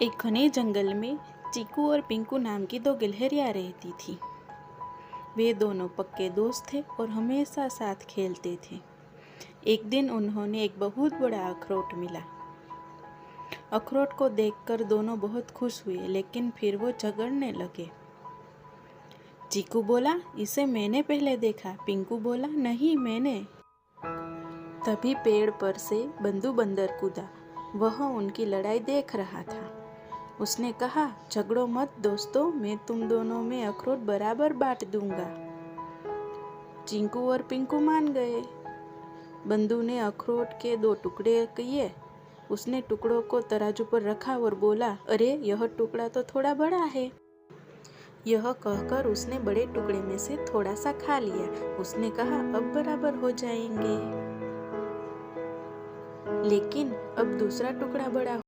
एक घने जंगल में चीकू और पिंकू नाम की दो गिलहरियाँ रहती थी। वे दोनों पक्के दोस्त थे और हमेशा साथ खेलते थे। एक दिन उन्होंने एक बहुत बड़ा अखरोट मिला। अखरोट को देखकर दोनों बहुत खुश हुए, लेकिन फिर वो झगड़ने लगे। चीकू बोला, इसे मैंने पहले देखा। पिंकू बोला, नहीं मैंने। तभी पेड़ पर से बंदू बंदर कूदा। वह उनकी लड़ाई देख रहा था। उसने कहा, झगड़ो मत दोस्तों, मैं तुम दोनों में अखरोट बराबर बांट दूंगा। चिंकू और पिंकू मान गए। बंदू ने अखरोट के 2 टुकड़े किए। उसने टुकड़ों को तराजू पर रखा और बोला, अरे यह टुकड़ा तो थोड़ा बड़ा है। यह कहकर उसने बड़े टुकड़े में से थोड़ा सा खा लिया। उसने कहा, अब बराबर हो जाएंगे। लेकिन अब दूसरा टुकड़ा बड़ा